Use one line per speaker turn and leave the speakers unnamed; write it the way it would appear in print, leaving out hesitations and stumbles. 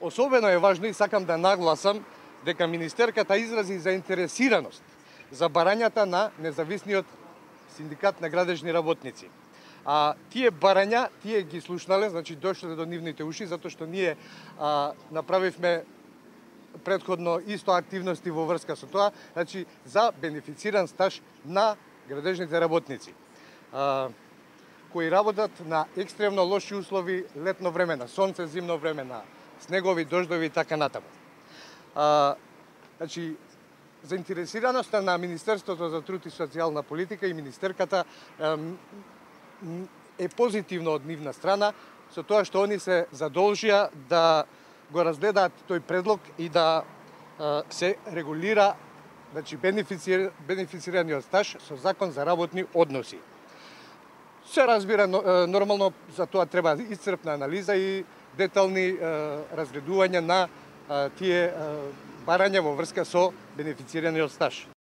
Особено е важно и сакам да нагласам дека министерката изрази заинтересираност за барањата на независниот синдикат на градежни работници. Тие барања, тие ги слушнале, значи дошле до нивните уши, затоа што ние направивме предходно исто активности во врска со тоа, значи за бенефициран стаж на градежните работници кои работат на екстремно лоши услови летно време, на сонце, зимно време, на снегови, дождови и така натаму. Значи, заинтересираноста на Министерството за труд и социјална политика и министерката е позитивно од нивна страна, со тоа што они се задолжија да го разгледаат тој предлог и да се регулира, значи, бенефицираниот стаж со закон за работни односи. Се разбира, нормално за тоа треба исцрпна анализа и детални разгледувања на тие барања во врска со бенефицираниот стаж.